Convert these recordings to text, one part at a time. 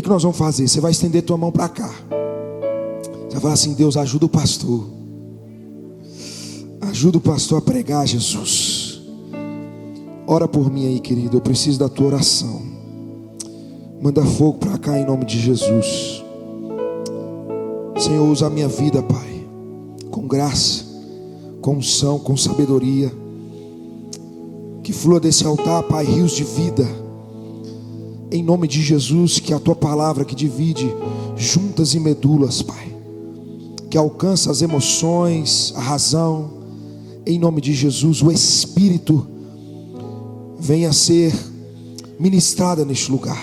que nós vamos fazer? Você vai estender tua mão para cá. Você vai falar assim: Deus, ajuda o pastor. Ajuda o pastor a pregar, Jesus. Ora por mim aí, querido. Eu preciso da tua oração. Manda fogo para cá em nome de Jesus. Senhor, usa a minha vida, Pai, com graça, com unção, com sabedoria. Que flua desse altar, Pai, rios de vida. Em nome de Jesus, que a tua palavra que divide juntas e medulas, Pai, que alcança as emoções, a razão. Em nome de Jesus, o Espírito venha a ser ministrada neste lugar.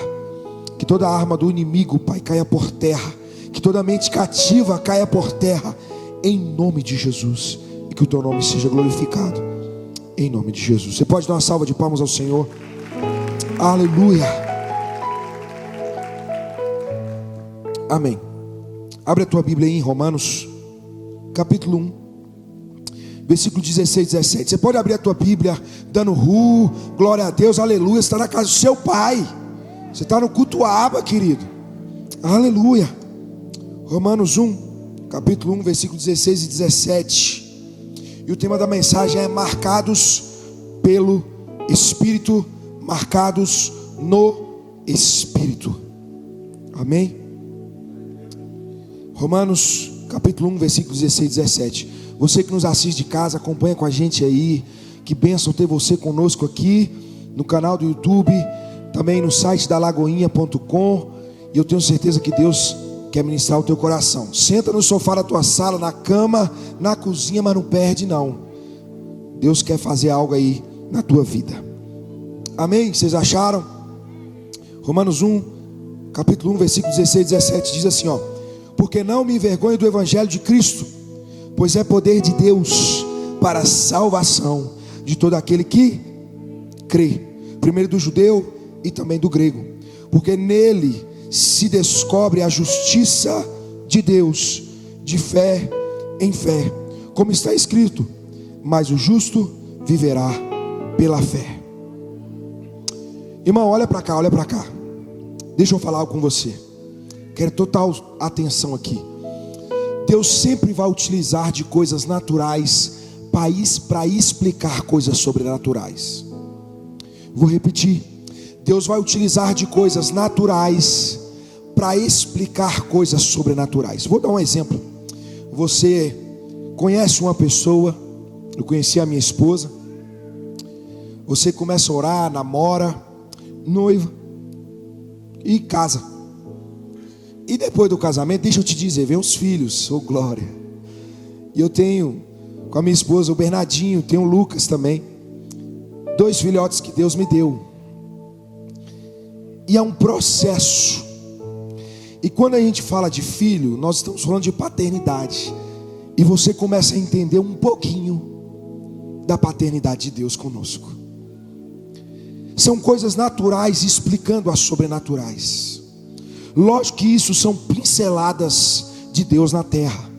Que toda arma do inimigo, Pai, caia por terra. Que toda mente cativa caia por terra. Em nome de Jesus. E que o teu nome seja glorificado. Em nome de Jesus. Você pode dar uma salva de palmas ao Senhor. Aleluia. Amém. Abre a tua Bíblia aí em Romanos, capítulo 1, versículo 16 e 17. Você pode abrir a tua Bíblia dando glória a Deus, aleluia. Você está na casa do seu pai. Você está no culto Aba, querido. Aleluia. Romanos 1, capítulo 1, versículo 16 e 17. E o tema da mensagem é marcados pelo Espírito, marcados no Espírito. Amém? Romanos capítulo 1, versículo 16 e 17. Você que nos assiste de casa, acompanha com a gente aí. Que bênção ter você conosco aqui no canal do YouTube, também no site da Lagoinha.com. E eu tenho certeza que Deus quer ministrar o teu coração. Senta no sofá da tua sala, na cama, na cozinha, mas não perde não. Deus quer fazer algo aí na tua vida. Amém? Vocês acharam? Romanos 1, capítulo 1, versículo 16 e 17 diz assim, ó: porque não me envergonho do evangelho de Cristo, pois é poder de Deus para a salvação de todo aquele que crê, primeiro do judeu e também do grego, porque nele se descobre a justiça de Deus, de fé em fé, como está escrito: mas o justo viverá pela fé. Irmão, olha para cá, olha para cá. Deixa eu falar algo com você. Quero total atenção aqui. Deus sempre vai utilizar de coisas naturais para explicar coisas sobrenaturais. Vou repetir. Deus vai utilizar de coisas naturais para explicar coisas sobrenaturais. Vou dar um exemplo. Você conhece uma pessoa, eu conheci a minha esposa. Você começa a orar, namora, noiva e casa. E depois do casamento, deixa eu te dizer, vem os filhos, oh glória. E eu tenho com a minha esposa o Bernardinho, tenho o Lucas também, 2 filhotes que Deus me deu. E é um processo. E quando a gente fala de filho, nós estamos falando de paternidade. E você começa a entender um pouquinho da paternidade de Deus conosco. São coisas naturais explicando as sobrenaturais. Lógico que isso são pinceladas de Deus na terra,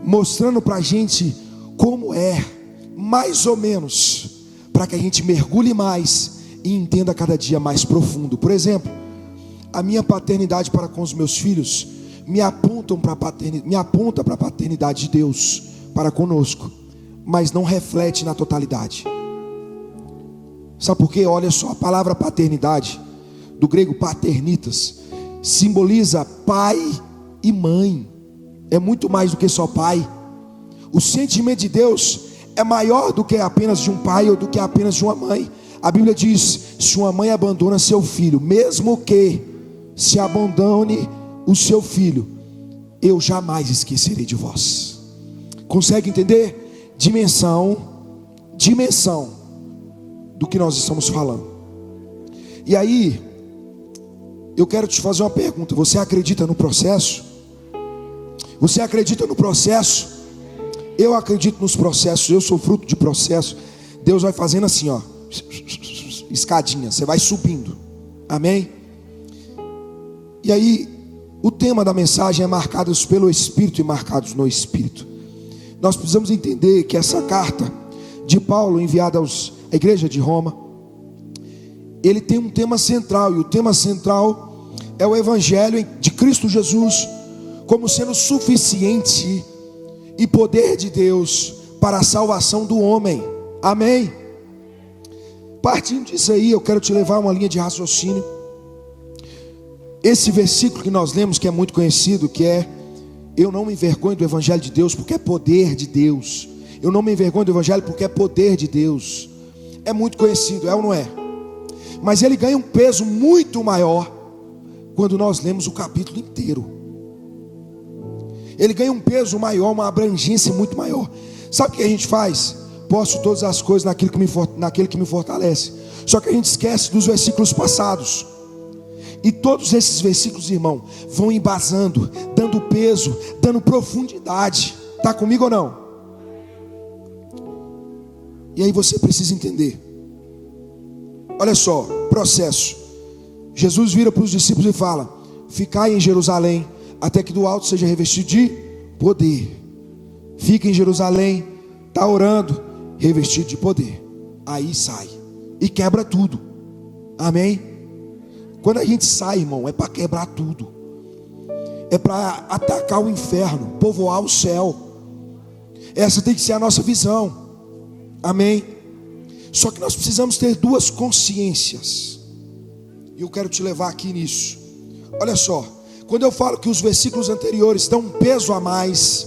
mostrando para a gente como é, mais ou menos, para que a gente mergulhe mais e entenda cada dia mais profundo. Por exemplo, a minha paternidade para com os meus filhos me aponta para a paternidade de Deus para conosco, mas não reflete na totalidade. Sabe por quê? Olha só, a palavra paternidade, do grego paternitas, simboliza pai e mãe. É muito mais do que só pai. O sentimento de Deus é maior do que apenas de um pai ou do que apenas de uma mãe. A Bíblia diz: se uma mãe abandona seu filho, mesmo que se abandone o seu filho, eu jamais esquecerei de vós. Consegue entender? Dimensão do que nós estamos falando. E aí, eu quero te fazer uma pergunta. Você acredita no processo? Você acredita no processo? Eu acredito nos processos. Eu sou fruto de processo. Deus vai fazendo assim, ó, escadinha, você vai subindo. Amém? E aí, o tema da mensagem é marcados pelo Espírito e marcados no Espírito. Nós precisamos entender que essa carta de Paulo, enviada à igreja de Roma, ele tem um tema central. E o tema central é o Evangelho de Cristo Jesus como sendo suficiente e poder de Deus para a salvação do homem. Amém? Partindo disso aí, eu quero te levar a uma linha de raciocínio. Esse versículo que nós lemos, que é muito conhecido, que é: eu não me envergonho do Evangelho de Deus, porque é poder de Deus. Eu não me envergonho do Evangelho, porque é poder de Deus. É muito conhecido, é ou não é? Mas ele ganha um peso muito maior quando nós lemos o capítulo inteiro. Ele ganha um peso maior, uma abrangência muito maior. Sabe o que a gente faz? Posso todas as coisas naquele que me fortalece. Só que a gente esquece dos versículos passados. E todos esses versículos, irmão, vão embasando, dando peso, dando profundidade. Está comigo ou não? E aí você precisa entender. Olha só, processo. Jesus vira para os discípulos e fala: ficai em Jerusalém, até que do alto seja revestido de poder. Fica em Jerusalém, está orando, revestido de poder. Aí sai e quebra tudo. Amém? Quando a gente sai, irmão, é para quebrar tudo. É para atacar o inferno, povoar o céu. Essa tem que ser a nossa visão. Amém? Só que nós precisamos ter duas consciências. E eu quero te levar aqui nisso. Olha só, quando eu falo que os versículos anteriores dão um peso a mais,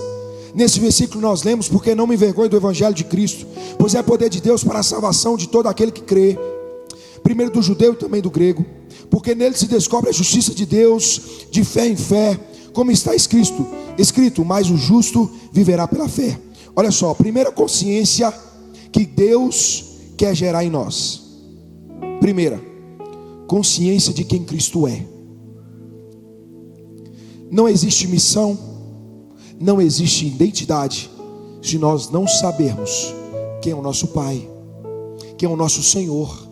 nesse versículo nós lemos: porque não me envergonho do Evangelho de Cristo, pois é poder de Deus para a salvação de todo aquele que crê, primeiro do judeu e também do grego, porque nele se descobre a justiça de Deus de fé em fé, como está escrito: mas o justo viverá pela fé. Olha só, primeira consciência que Deus quer gerar em nós. Primeira, consciência de quem Cristo é. Não existe missão, não existe identidade, se nós não sabermos quem é o nosso Pai, quem é o nosso Senhor,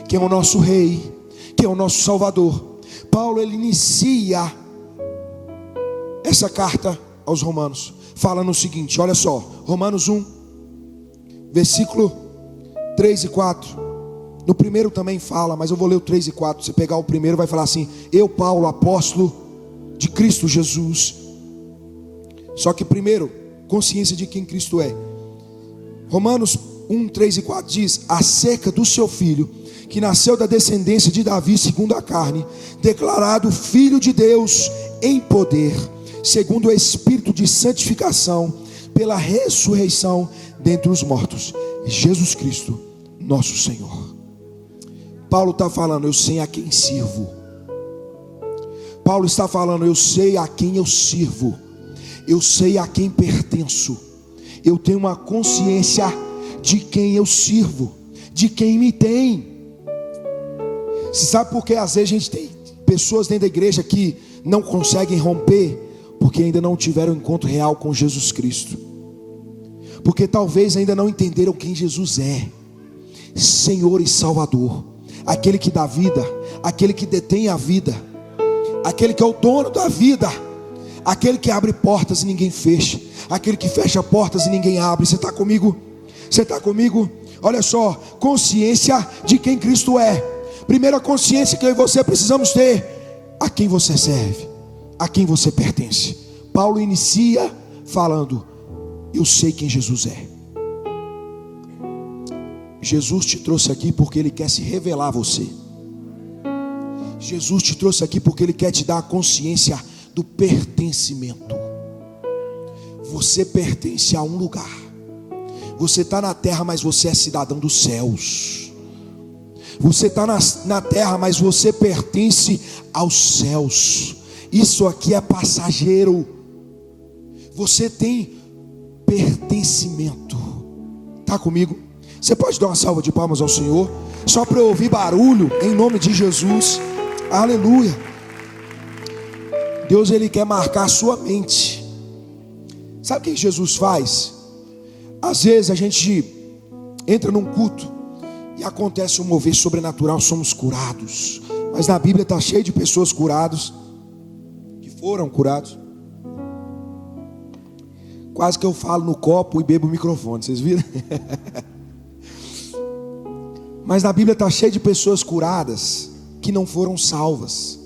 quem é o nosso Rei, quem é o nosso Salvador. Paulo, ele inicia essa carta aos Romanos falando o seguinte, olha só, Romanos 1, versículo 3 e 4. No primeiro também fala, mas eu vou ler o 3 e 4. Você pegar o primeiro, vai falar assim: eu, Paulo, apóstolo de Cristo Jesus. Só que primeiro, consciência de quem Cristo é. Romanos 1, 3 e 4 diz: acerca do seu filho, que nasceu da descendência de Davi segundo a carne, declarado filho de Deus em poder, segundo o Espírito de santificação, pela ressurreição dentre os mortos, Jesus Cristo, nosso Senhor. Paulo está falando: eu sei a quem sirvo. Paulo está falando: eu sei a quem eu sirvo, eu sei a quem pertenço, eu tenho uma consciência de quem eu sirvo, de quem me tem. Você sabe por que às vezes a gente tem pessoas dentro da igreja que não conseguem romper? Porque ainda não tiveram um encontro real com Jesus Cristo, porque talvez ainda não entenderam quem Jesus é: Senhor e Salvador, aquele que dá vida, aquele que detém a vida, aquele que é o dono da vida, aquele que abre portas e ninguém fecha, aquele que fecha portas e ninguém abre. Você está comigo? Você está comigo? Olha só, consciência de quem Cristo é. Primeira consciência que eu e você precisamos ter: a quem você serve, a quem você pertence. Paulo inicia falando: eu sei quem Jesus é. Jesus te trouxe aqui porque Ele quer se revelar a você. Jesus te trouxe aqui porque Ele quer te dar a consciência do pertencimento. Você pertence a um lugar. Você está na terra, mas você é cidadão dos céus. Você está na terra, mas você pertence aos céus. Isso aqui é passageiro. Você tem pertencimento. Está comigo? Você pode dar uma salva de palmas ao Senhor? Só para eu ouvir barulho, em nome de Jesus. Aleluia. Deus, Ele quer marcar a sua mente. Sabe o que Jesus faz? Às vezes a gente entra num culto e acontece um mover sobrenatural, somos curados. Mas na Bíblia está cheio de pessoas curadas, que foram curados. Quase que eu falo no copo e bebo o microfone, vocês viram? Mas na Bíblia está cheio de pessoas curadas que não foram salvas.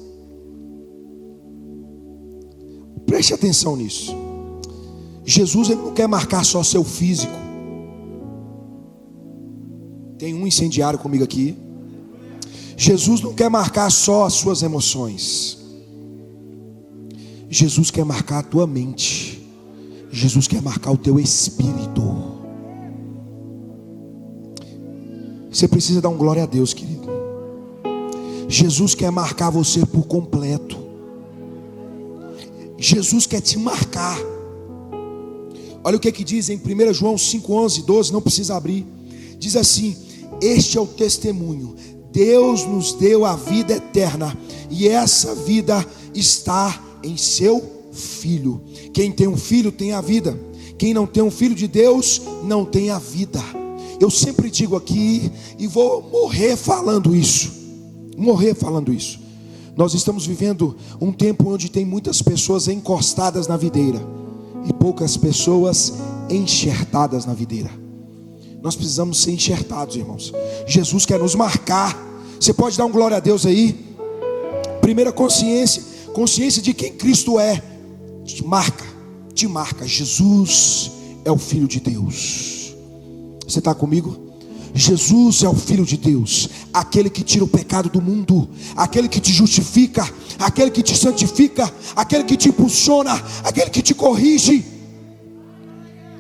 Preste atenção nisso. Jesus, ele não quer marcar só seu físico. Tem um incendiário comigo aqui. Jesus não quer marcar só as suas emoções. Jesus quer marcar a tua mente. Jesus quer marcar o teu espírito. Você precisa dar um glória a Deus, querido. Jesus quer marcar você por completo. Jesus quer te marcar. Olha o que diz em 1 João 5, 11, 12, não precisa abrir. Diz assim: este é o testemunho, Deus nos deu a vida eterna, e essa vida está em seu Filho. Quem tem um filho tem a vida. Quem não tem um filho de Deus não tem a vida. Eu sempre digo aqui, e vou morrer falando isso. Nós estamos vivendo um tempo onde tem muitas pessoas encostadas na videira e poucas pessoas enxertadas na videira. Nós precisamos ser enxertados, irmãos. Jesus quer nos marcar. Você pode dar um glória a Deus aí? Primeira consciência de quem Cristo é. Te marca. Jesus é o Filho de Deus. Você está comigo? Jesus é o Filho de Deus, aquele que tira o pecado do mundo, aquele que te justifica, aquele que te santifica, aquele que te impulsiona, aquele que te corrige,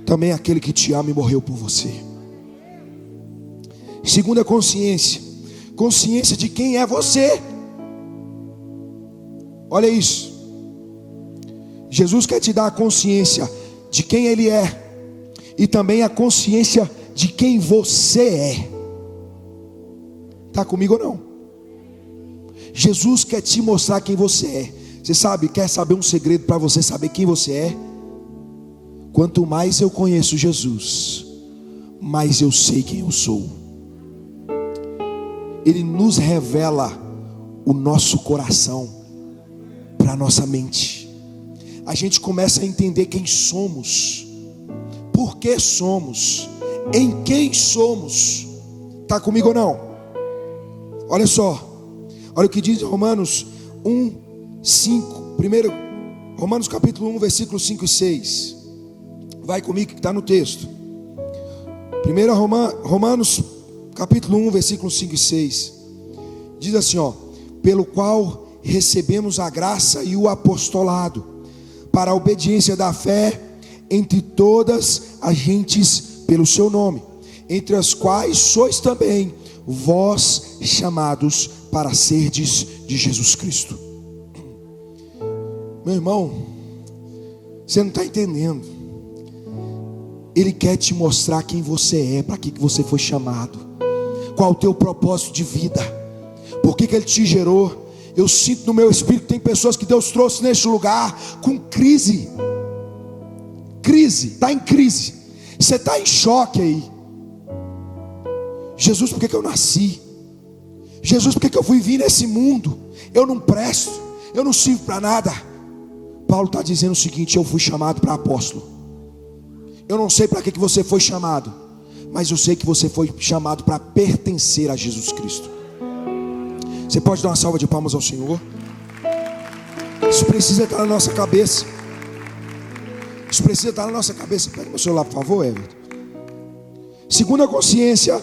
também aquele que te ama e morreu por você. Segunda consciência de quem é você. Olha isso. Jesus quer te dar a consciência de quem Ele é, e também a consciência de quem você é. Está comigo ou não? Jesus quer te mostrar quem você é. Você sabe, quer saber um segredo para você saber quem você é? Quanto mais eu conheço Jesus, mais eu sei quem eu sou. Ele nos revela o nosso coração para a nossa mente. A gente começa a entender quem somos, por que somos, em quem somos. Está comigo ou não? Olha só, olha o que diz Romanos 1, 5. Primeiro, Romanos capítulo 1, versículos 5 e 6. Vai comigo que está no texto. Primeiro Romanos capítulo 1, versículos 5 e 6. Diz assim, ó: pelo qual recebemos a graça e o apostolado, para a obediência da fé entre todas as gentes pelo seu nome, entre as quais sois também vós chamados para serdes de Jesus Cristo. Meu irmão, você não está entendendo. Ele quer te mostrar quem você é, para que você foi chamado, qual o teu propósito de vida, por que Ele te gerou. Eu sinto no meu espírito que tem pessoas que Deus trouxe neste lugar com crise, está em crise, você está em choque aí. Jesus, por que eu nasci? Jesus, por que eu fui vir nesse mundo? Eu não presto, eu não sirvo para nada. Paulo está dizendo o seguinte: eu fui chamado para apóstolo. Eu não sei para que você foi chamado, mas eu sei que você foi chamado para pertencer a Jesus Cristo. Você pode dar uma salva de palmas ao Senhor? Isso precisa estar na nossa cabeça. Isso precisa estar na nossa cabeça. Pega meu celular, por favor, Everton. Segunda consciência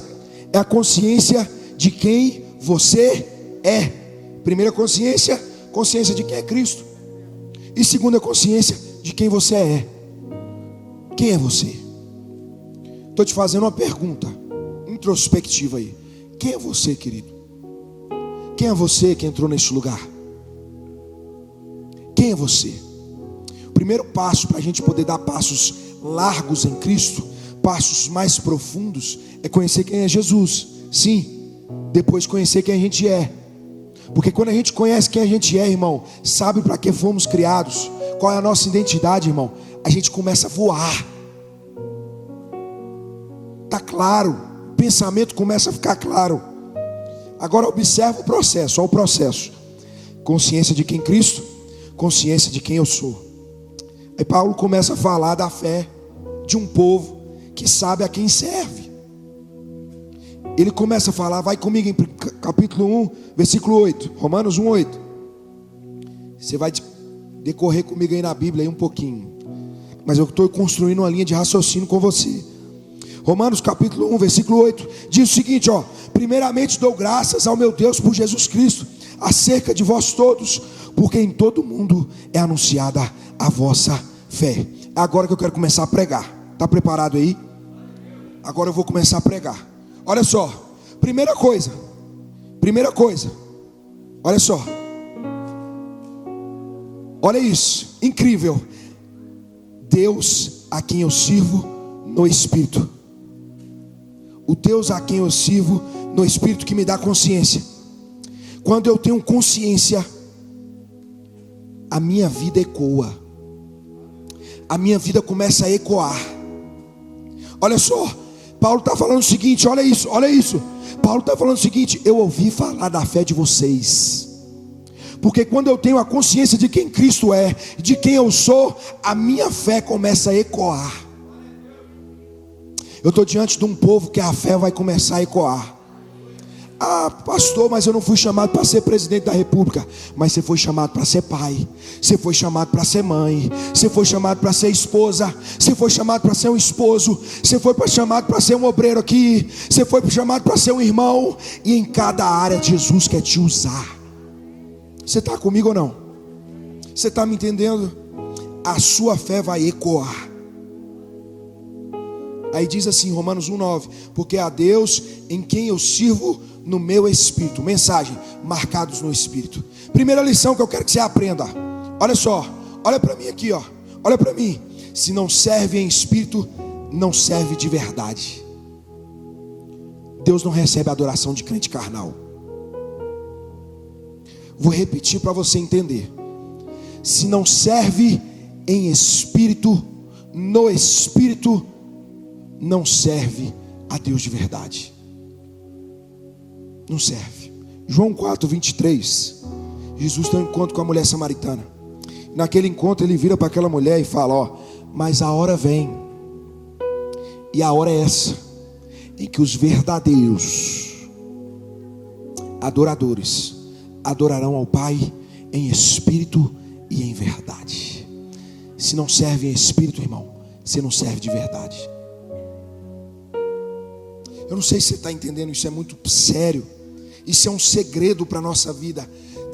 é a consciência de quem você é. Primeira consciência de quem é Cristo. E segunda consciência de quem você é. Quem é você? Estou te fazendo uma pergunta introspectiva aí. Quem é você, querido? Quem é você que entrou neste lugar? Quem é você? O primeiro passo para a gente poder dar passos largos em Cristo, passos mais profundos, é conhecer quem é Jesus. Sim, depois conhecer quem a gente é. Porque quando a gente conhece quem a gente é, irmão, sabe para que fomos criados, qual é a nossa identidade, irmão, a gente começa a voar. Está claro, o pensamento começa a ficar claro. Agora observa o processo, olha o processo. Consciência de quem Cristo, consciência de quem eu sou. Aí Paulo começa a falar da fé de um povo que sabe a quem serve. Ele começa a falar, vai comigo em capítulo 1, versículo 8, Romanos 1, 8. Você vai decorrer comigo aí na Bíblia aí um pouquinho. Mas eu estou construindo uma linha de raciocínio com você. Romanos capítulo 1, versículo 8, diz o seguinte, ó: primeiramente dou graças ao meu Deus por Jesus Cristo, acerca de vós todos, porque em todo mundo é anunciada a vossa fé. É agora que eu quero começar a pregar. Está preparado aí? Agora eu vou começar a pregar. Olha só, primeira coisa, olha só, olha isso, incrível. Deus a quem eu sirvo no Espírito. O Deus a quem eu sirvo no Espírito que me dá consciência. Quando eu tenho consciência, a minha vida ecoa. A minha vida começa a ecoar. Olha só, Paulo está falando o seguinte, olha isso. Paulo está falando o seguinte: eu ouvi falar da fé de vocês. Porque quando eu tenho a consciência de quem Cristo é, de quem eu sou, a minha fé começa a ecoar. Eu estou diante de um povo que a fé vai começar a ecoar. Ah, pastor, mas eu não fui chamado para ser presidente da república. Mas você foi chamado para ser pai, você foi chamado para ser mãe, você foi chamado para ser esposa, você foi chamado para ser um esposo, você foi chamado para ser um obreiro aqui, você foi chamado para ser um irmão. E em cada área Jesus quer te usar. Você está comigo ou não? Você está me entendendo? A sua fé vai ecoar. Aí diz assim, Romanos 1,9: porque a Deus em quem eu sirvo no meu espírito. Mensagem: marcados no espírito. Primeira lição que eu quero que você aprenda. Olha só, olha para mim aqui, ó. Olha para mim. Se não serve em espírito, não serve de verdade. Deus não recebe a adoração de crente carnal. Vou repetir para você entender. Se não serve em espírito, no espírito, não serve a Deus de verdade. Não serve. João 4:23, Jesus tem um encontro com a mulher samaritana. Naquele encontro ele vira para aquela mulher e fala: ó, mas a hora vem, e a hora é essa, em que os verdadeiros adoradores adorarão ao Pai em espírito e em verdade. Se não serve em espírito, irmão, você não serve de verdade. Eu não sei se você está entendendo, isso é muito sério. Isso é um segredo para a nossa vida.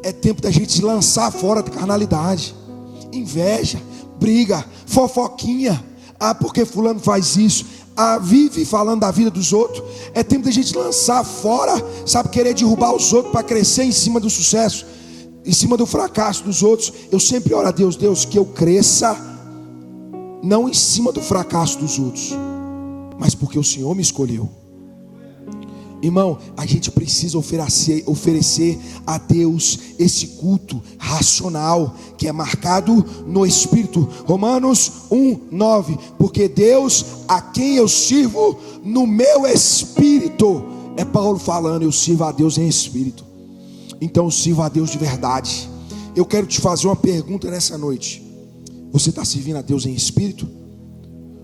É tempo da gente se lançar fora da carnalidade. Inveja, briga, fofoquinha. Ah, porque fulano faz isso. Ah, vive falando da vida dos outros. É tempo da gente lançar fora, sabe, querer derrubar os outros para crescer em cima do sucesso, em cima do fracasso dos outros. Eu sempre oro a Deus, Deus, que eu cresça não em cima do fracasso dos outros, mas porque o Senhor me escolheu. Irmão, a gente precisa oferecer a Deus esse culto racional, que é marcado no Espírito. Romanos 1:9, porque Deus a quem eu sirvo no meu Espírito. É Paulo falando, eu sirvo a Deus em Espírito. Então eu sirvo a Deus de verdade. Eu quero te fazer uma pergunta nessa noite. Você está servindo a Deus em Espírito?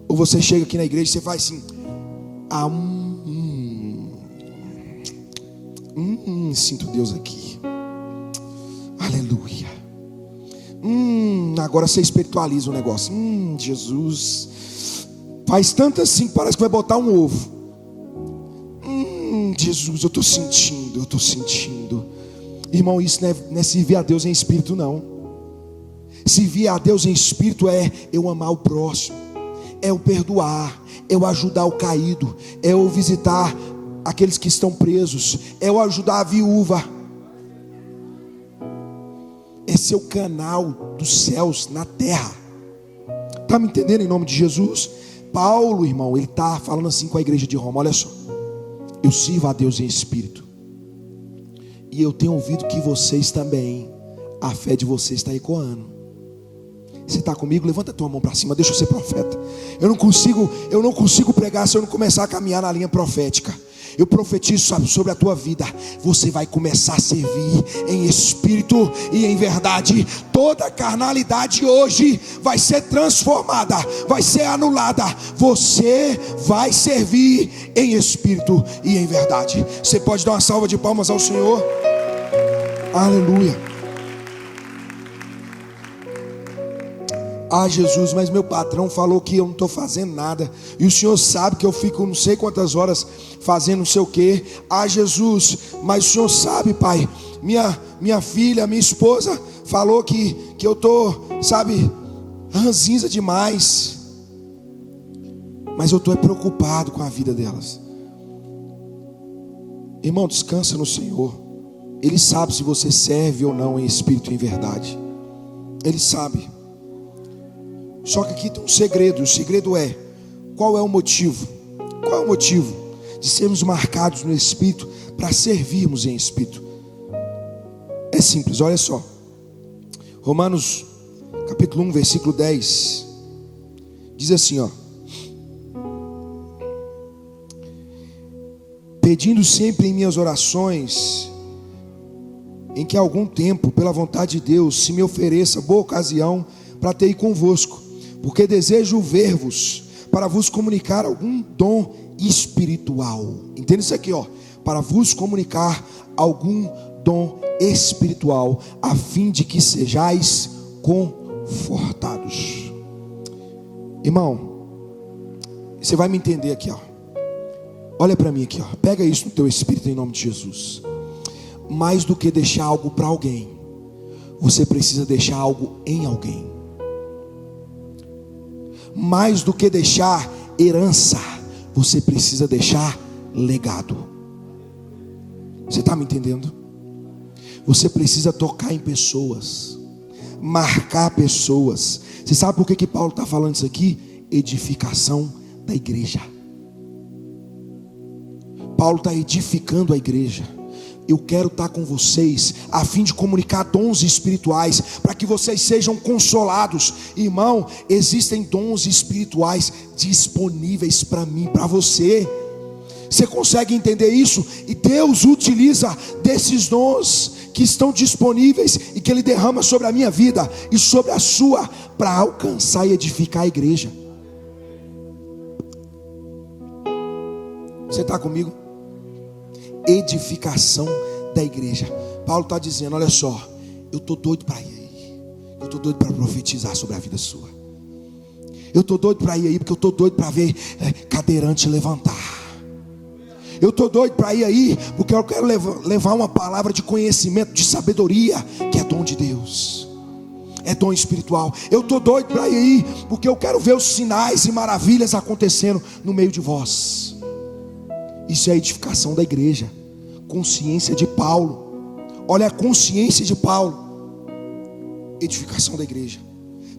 Ou você chega aqui na igreja e você faz assim: sinto Deus aqui, aleluia. Agora você espiritualiza o negócio. Jesus faz tanto assim que parece que vai botar um ovo. Jesus, eu estou sentindo. Irmão, isso não é servir a Deus em espírito, não. Servir a Deus em espírito é eu amar o próximo, é eu perdoar, é eu ajudar o caído, é eu visitar aqueles que estão presos, é eu ajudar a viúva. Esse é o canal dos céus na terra. Está me entendendo, em nome de Jesus? Paulo, irmão, ele está falando assim com a igreja de Roma. Olha só, eu sirvo a Deus em espírito, e eu tenho ouvido que vocês também, a fé de vocês está ecoando. Você está comigo? Levanta a tua mão para cima, deixa eu ser profeta. Eu não consigo pregar se eu não começar a caminhar na linha profética. Eu profetizo sobre a tua vida. Você vai começar a servir em espírito e em verdade. Toda carnalidade hoje vai ser transformada, vai ser anulada. Você vai servir em espírito e em verdade. Você pode dar uma salva de palmas ao Senhor? Aleluia. Ah, Jesus, mas meu patrão falou que eu não estou fazendo nada. E o Senhor sabe que eu fico não sei quantas horas fazendo não sei o quê. Ah, Jesus, mas o Senhor sabe, Pai. Minha filha, minha esposa falou que eu estou, sabe, ranzinza demais. Mas eu estou preocupado com a vida delas. Irmão, descansa no Senhor. Ele sabe se você serve ou não em espírito e em verdade. Ele sabe. Só que aqui tem um segredo. O segredo é: qual é o motivo? Qual é o motivo de sermos marcados no Espírito para servirmos em Espírito? É simples, olha só. Romanos capítulo 1, versículo 10 diz assim, ó: pedindo sempre em minhas orações, em que algum tempo, pela vontade de Deus, se me ofereça boa ocasião para ter convosco, porque desejo ver-vos, para vos comunicar algum dom espiritual. Entenda isso aqui, ó: para vos comunicar algum dom espiritual, a fim de que sejais confortados. Irmão, você vai me entender aqui, ó. Olha para mim aqui, ó. Pega isso no teu espírito em nome de Jesus. Mais do que deixar algo para alguém, você precisa deixar algo em alguém. Mais do que deixar herança, você precisa deixar legado. Você está me entendendo? Você precisa tocar em pessoas, marcar pessoas. Você sabe por que Paulo está falando isso aqui? Edificação da igreja. Paulo está edificando a igreja. Eu quero estar com vocês a fim de comunicar dons espirituais, para que vocês sejam consolados. Irmão, existem dons espirituais disponíveis para mim, para você. Você consegue entender isso? E Deus utiliza desses dons que estão disponíveis e que Ele derrama sobre a minha vida e sobre a sua, para alcançar e edificar a igreja. Você está comigo? Edificação da igreja. Paulo está dizendo: olha só, eu estou doido para ir aí. Eu estou doido para profetizar sobre a vida sua. Eu estou doido para ir aí, porque eu estou doido para ver cadeirante levantar. Eu estou doido para ir aí, porque eu quero levar uma palavra de conhecimento, de sabedoria, que é dom de Deus, é dom espiritual. Eu estou doido para ir aí, porque eu quero ver os sinais e maravilhas acontecendo no meio de vós. Isso é a edificação da igreja. Consciência de Paulo. Olha a consciência de Paulo. Edificação da igreja.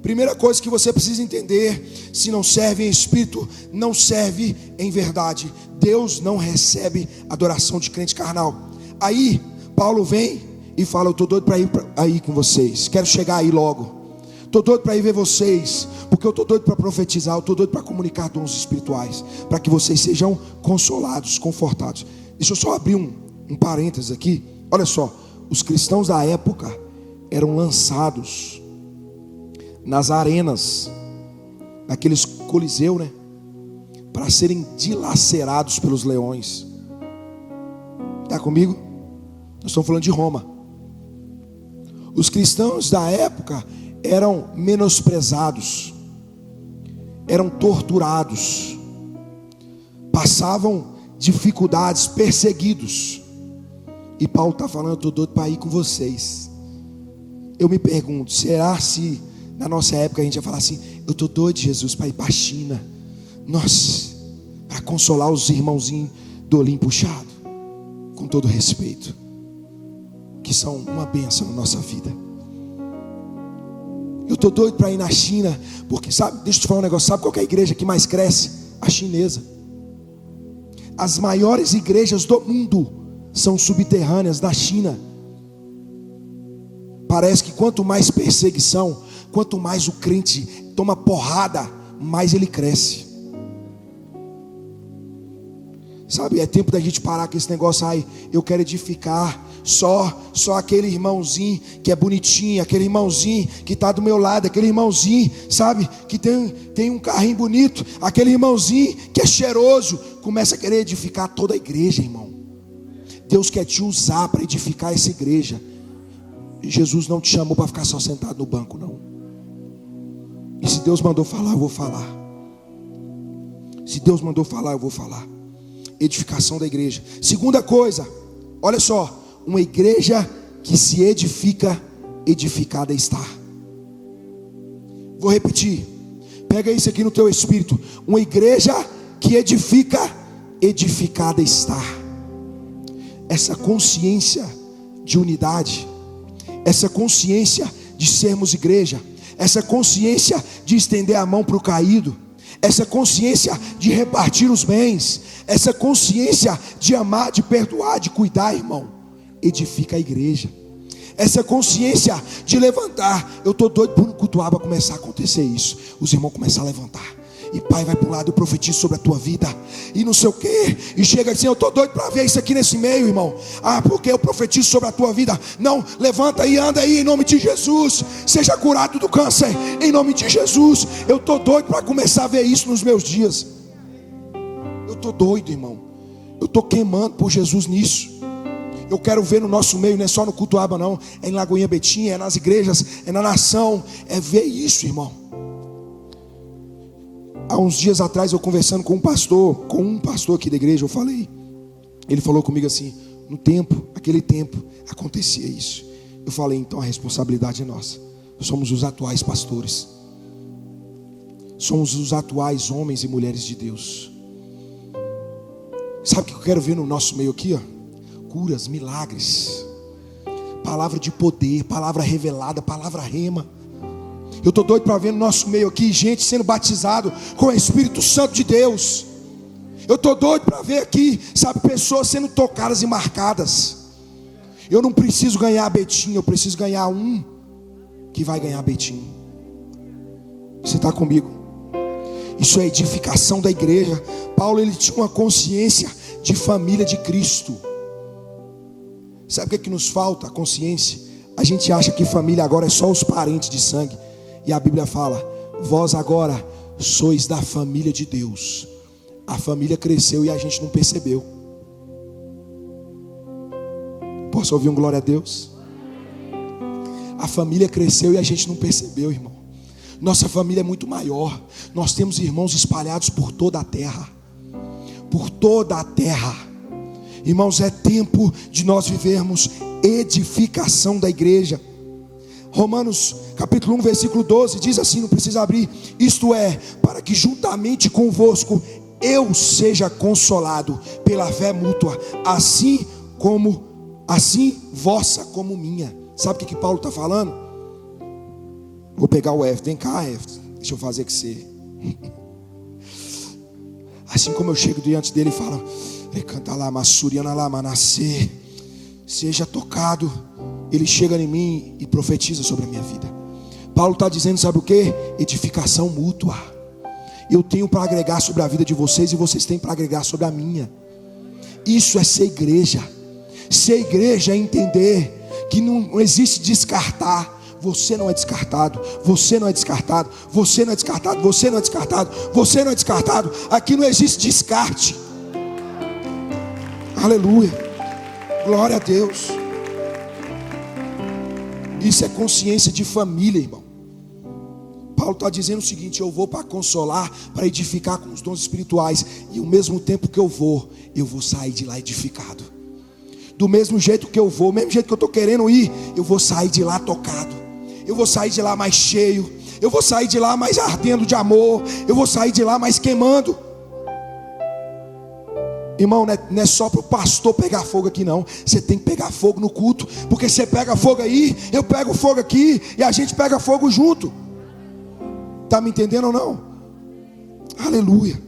Primeira coisa que você precisa entender: se não serve em espírito, não serve em verdade. Deus não recebe adoração de crente carnal. Aí Paulo vem e fala: eu estou doido para ir aí com vocês, quero chegar aí logo. Estou doido para ir ver vocês, porque eu estou doido para profetizar, eu estou doido para comunicar dons espirituais, para que vocês sejam consolados, confortados. Deixa eu só abrir um parênteses aqui. Olha só, os cristãos da época eram lançados nas arenas, naqueles coliseu, né, para serem dilacerados pelos leões. Está comigo? Nós estamos falando de Roma. Os cristãos da época eram menosprezados, eram torturados, passavam dificuldades, perseguidos. E Paulo está falando: eu estou doido para ir com vocês. Eu me pergunto, será se na nossa época a gente ia falar assim: eu estou doido, Jesus, para ir para a China, nossa, para consolar os irmãozinhos do olhinho puxado, com todo respeito, que são uma bênção na nossa vida. Eu estou doido para ir na China, porque sabe, deixa eu te falar um negócio: sabe qual que é a igreja que mais cresce? A chinesa. As maiores igrejas do mundo são subterrâneas da China. Parece que quanto mais perseguição, quanto mais o crente toma porrada, mais ele cresce. Sabe, é tempo da gente parar com esse negócio: ai, eu quero edificar só aquele irmãozinho que é bonitinho, aquele irmãozinho que está do meu lado, aquele irmãozinho, sabe, que tem um carrinho bonito, aquele irmãozinho que é cheiroso. Começa a querer edificar toda a igreja, irmão. Deus quer te usar para edificar essa igreja. Jesus não te chamou para ficar só sentado no banco, não. E se Deus mandou falar, eu vou falar. Se Deus mandou falar, eu vou falar. Edificação da igreja. Segunda coisa, olha só, uma igreja que se edifica, edificada está. Vou repetir. Pega isso aqui no teu espírito. Uma igreja que edifica, edificada está. Essa consciência de unidade, essa consciência de sermos igreja, essa consciência de estender a mão para o caído, essa consciência de repartir os bens, essa consciência de amar, de perdoar, de cuidar, irmão, edifica a igreja. Essa consciência de levantar. Eu estou doido por um cultuaba começar a acontecer isso. Os irmãos começam a levantar. E pai vai para o lado, eu profetizo sobre a tua vida. E não sei o que. E chega assim, eu estou doido para ver isso aqui nesse meio, irmão. Ah, porque eu profetizo sobre a tua vida. Não, levanta aí, anda aí em nome de Jesus. Seja curado do câncer em nome de Jesus. Eu estou doido para começar a ver isso nos meus dias. Eu estou doido, irmão. Eu estou queimando por Jesus nisso. Eu quero ver no nosso meio, não é só no cultuaba não. É em Lagoinha Betinha, é nas igrejas, é na nação. É ver isso, irmão. Há uns dias atrás eu conversando com um pastor aqui da igreja, eu falei. Ele falou comigo assim, aquele tempo, acontecia isso. Eu falei, então a responsabilidade é nossa. Somos os atuais pastores. Somos os atuais homens e mulheres de Deus. Sabe o que eu quero ver no nosso meio aqui, ó? Curas, milagres, palavra de poder, palavra revelada, palavra rema. Eu estou doido para ver no nosso meio aqui gente sendo batizado com o Espírito Santo de Deus. Eu estou doido para ver aqui, sabe, pessoas sendo tocadas e marcadas. Eu não preciso ganhar a Betinho, eu preciso ganhar um que vai ganhar a Betinho. Você está comigo? Isso é edificação da igreja. Paulo, ele tinha uma consciência de família de Cristo. Sabe o que é que nos falta? A consciência. A gente acha que família agora é só os parentes de sangue. E a Bíblia fala, vós agora sois da família de Deus. A família cresceu e a gente não percebeu. Posso ouvir um glória a Deus? A família cresceu e a gente não percebeu, irmão. Nossa família é muito maior. Nós temos irmãos espalhados por toda a terra. Por toda a terra. Irmãos, é tempo de nós vivermos edificação da igreja. Romanos capítulo 1 versículo 12 diz assim, não precisa abrir. Isto é, para que juntamente convosco eu seja consolado pela fé mútua, assim vossa como minha. Sabe o que Paulo está falando? Vou pegar o F, vem cá F, deixa eu fazer que você. Assim como eu chego diante dele e falo, canta lá, massuriana lá, manasê, seja tocado. Ele chega em mim e profetiza sobre a minha vida. Paulo está dizendo, sabe o que? Edificação mútua. Eu tenho para agregar sobre a vida de vocês e vocês têm para agregar sobre a minha. Isso é ser igreja. Ser igreja é entender que não existe descartar. Você não é descartado, você não é descartado, você não é descartado, você não é descartado, você não é descartado. Aqui não existe descarte. Aleluia, glória a Deus. Isso é consciência de família, irmão. Paulo está dizendo o seguinte, eu vou para consolar, para edificar com os dons espirituais. E ao mesmo tempo que eu vou sair de lá edificado. Do mesmo jeito que eu vou, do mesmo jeito que eu estou querendo ir, eu vou sair de lá tocado. Eu vou sair de lá mais cheio. Eu vou sair de lá mais ardendo de amor. Eu vou sair de lá mais queimando. Irmão, não é só para o pastor pegar fogo aqui não. Você tem que pegar fogo no culto. Porque você pega fogo aí, eu pego fogo aqui, e a gente pega fogo junto. Está me entendendo ou não? Aleluia.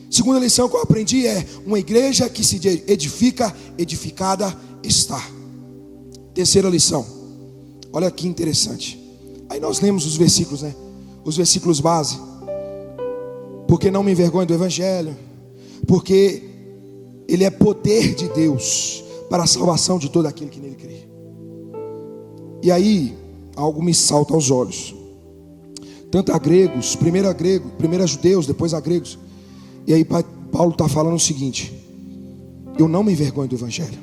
Segunda lição que eu aprendi é, uma igreja que se edifica, edificada está. Terceira lição. Olha que interessante. Aí nós lemos os versículos, né? Os versículos base. Porque não me envergonho do evangelho, porque ele é poder de Deus para a salvação de todo aquele que nele crê. E aí algo me salta aos olhos. Tanto a gregos, primeiro a judeus, depois a gregos. E aí Paulo está falando o seguinte: eu não me envergonho do evangelho.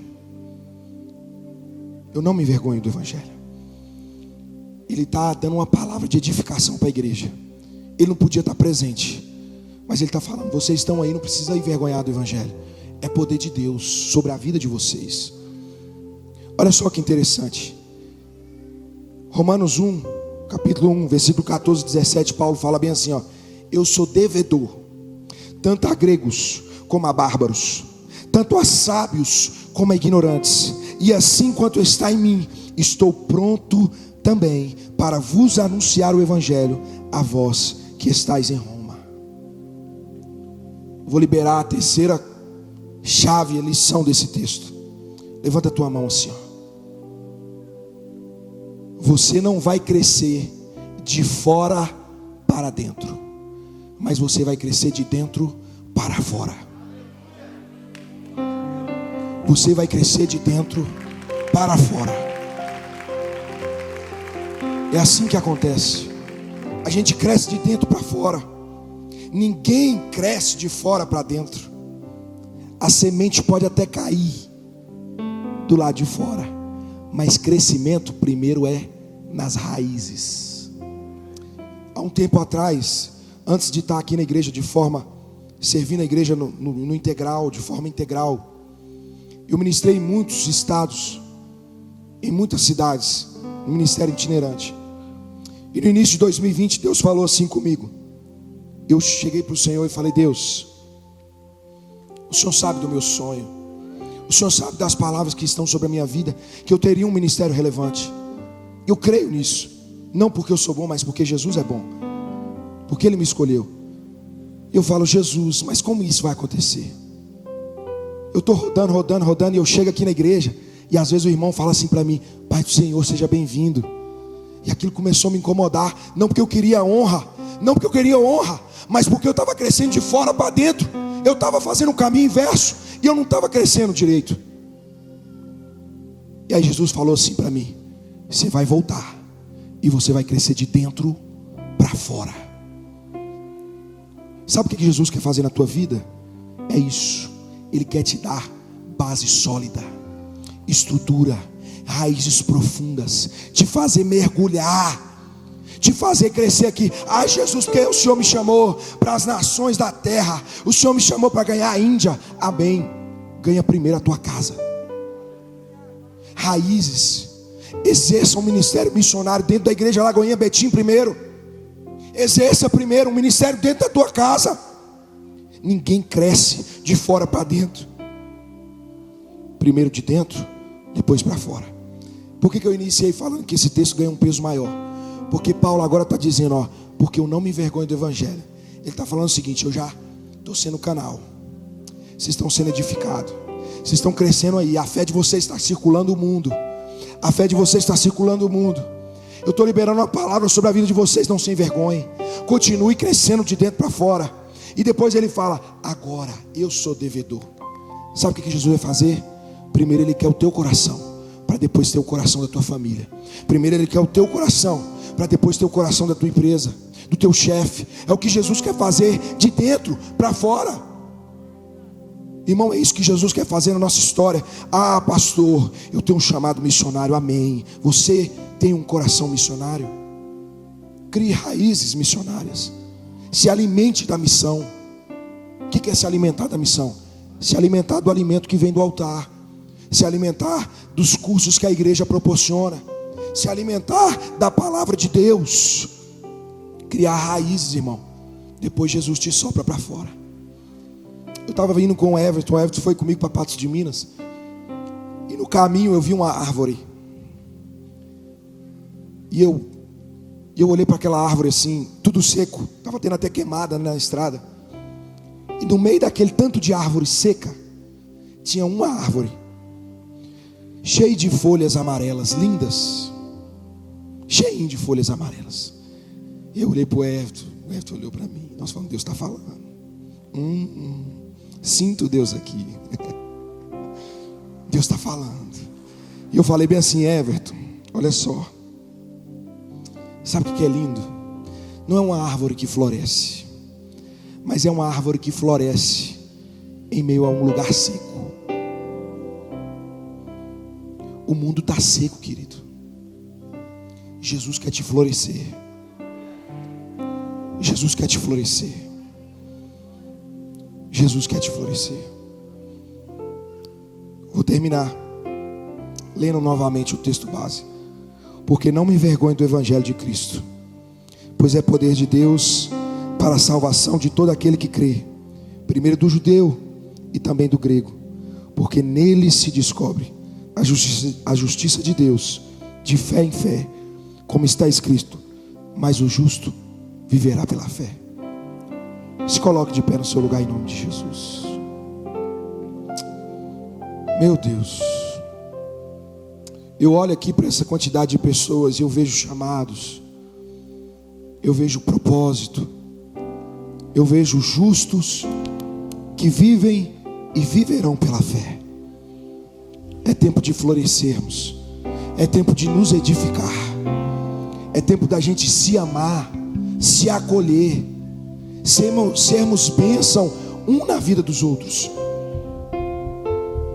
Eu não me envergonho do evangelho. Ele está dando uma palavra de edificação para a igreja. Ele não podia estar presente, mas ele está falando: vocês estão aí, não precisa envergonhar do evangelho. É poder de Deus sobre a vida de vocês. Olha só que interessante. Romanos 1, capítulo 1, versículo 14 e 17, Paulo fala bem assim, ó: eu sou devedor, tanto a gregos como a bárbaros, tanto a sábios como a ignorantes, e assim quanto está em mim, estou pronto também para vos anunciar o evangelho a vós que estáis em Roma. Vou liberar a terceira chave, a lição desse texto. Levanta a tua mão assim, ó. Você não vai crescer de fora para dentro, mas você vai crescer de dentro para fora. Você vai crescer de dentro para fora. É assim que acontece. A gente cresce de dentro para fora. Ninguém cresce de fora para dentro. A semente pode até cair do lado de fora, mas crescimento primeiro é nas raízes. Há um tempo atrás, antes de estar aqui na igreja servindo a igreja no integral, de forma integral, eu ministrei em muitos estados, em muitas cidades, no ministério itinerante. E no início de 2020, Deus falou assim comigo. Eu cheguei para o Senhor e falei: Deus, o Senhor sabe do meu sonho, o Senhor sabe das palavras que estão sobre a minha vida, que eu teria um ministério relevante. Eu creio nisso, não porque eu sou bom, mas porque Jesus é bom, porque Ele me escolheu. Eu falo: Jesus, mas como isso vai acontecer? Eu estou rodando, e eu chego aqui na igreja, e às vezes o irmão fala assim para mim: Pai do Senhor, seja bem-vindo. E aquilo começou a me incomodar, não porque eu queria honra, mas porque eu estava crescendo de fora para dentro. Eu estava fazendo o caminho inverso, e eu não estava crescendo direito. E aí Jesus falou assim para mim: você vai voltar, e você vai crescer de dentro para fora. Sabe o que Jesus quer fazer na tua vida? É isso. Ele quer te dar base sólida, estrutura, raízes profundas, te fazer mergulhar, te fazer crescer aqui. Ah, Jesus, porque o Senhor me chamou para as nações da terra, o Senhor me chamou para ganhar a Índia. Amém. Ganha primeiro a tua casa. Raízes. Exerça um ministério missionário dentro da igreja Lagoinha Betim primeiro. Exerça primeiro um ministério dentro da tua casa. Ninguém cresce de fora para dentro. Primeiro de dentro, depois para fora. Por que eu iniciei falando que esse texto ganha um peso maior? Porque Paulo agora está dizendo, ó, porque eu não me envergonho do evangelho. Ele está falando o seguinte: eu já estou sendo canal, vocês estão sendo edificados, vocês estão crescendo aí, a fé de vocês está circulando o mundo. A fé de vocês está circulando o mundo. Eu estou liberando uma palavra sobre a vida de vocês. Não se envergonhem, continue crescendo de dentro para fora. E depois ele fala: agora eu sou devedor. Sabe o que Jesus vai fazer? Primeiro Ele quer o teu coração, para depois ter o coração da tua família. Primeiro Ele quer o teu coração, para depois ter o coração da tua empresa, do teu chefe. É o que Jesus quer fazer de dentro para fora. Irmão, é isso que Jesus quer fazer na nossa história. Ah, pastor, eu tenho um chamado missionário. Amém. Você tem um coração missionário? Crie raízes missionárias. Se alimente da missão. O que é se alimentar da missão? Se alimentar do alimento que vem do altar. Se alimentar dos cursos que a igreja proporciona. Se alimentar da palavra de Deus. Criar raízes, irmão. Depois Jesus te sopra para fora. Eu estava vindo com o Everton foi comigo para Patos de Minas. E no caminho eu vi uma árvore. E eu olhei para aquela árvore assim, tudo seco. Estava tendo até queimada na estrada. E no meio daquele tanto de árvore seca, tinha uma árvore cheia de folhas amarelas, lindas. Cheio de folhas amarelas. Eu olhei para o Everton olhou para mim. Nós falamos: Deus está falando. Sinto Deus aqui. Deus está falando. E eu falei bem assim: Everton, olha só. Sabe o que é lindo? Não é uma árvore que floresce, mas é uma árvore que floresce em meio a um lugar seco. O mundo está seco, querido. Jesus quer te florescer. Jesus quer te florescer. Jesus quer te florescer. Vou terminar lendo novamente o texto base. Porque não me envergonho do Evangelho de Cristo, pois é poder de Deus para a salvação de todo aquele que crê, primeiro do judeu e também do grego, porque nele se descobre a justiça de Deus, de fé em fé, como está escrito: mas o justo viverá pela fé. Se coloque de pé no seu lugar em nome de Jesus. Meu Deus, eu olho aqui para essa quantidade de pessoas e eu vejo chamados, eu vejo propósito, eu vejo justos que vivem e viverão pela fé. É tempo de florescermos, é tempo de nos edificar, é tempo da gente se amar, se acolher, sermos bênção um na vida dos outros.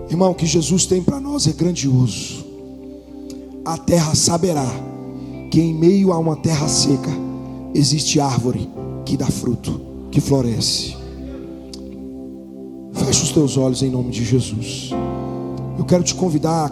Irmão, o que Jesus tem para nós é grandioso. A terra saberá que em meio a uma terra seca existe árvore que dá fruto, que floresce. Feche os teus olhos em nome de Jesus. Eu quero te convidar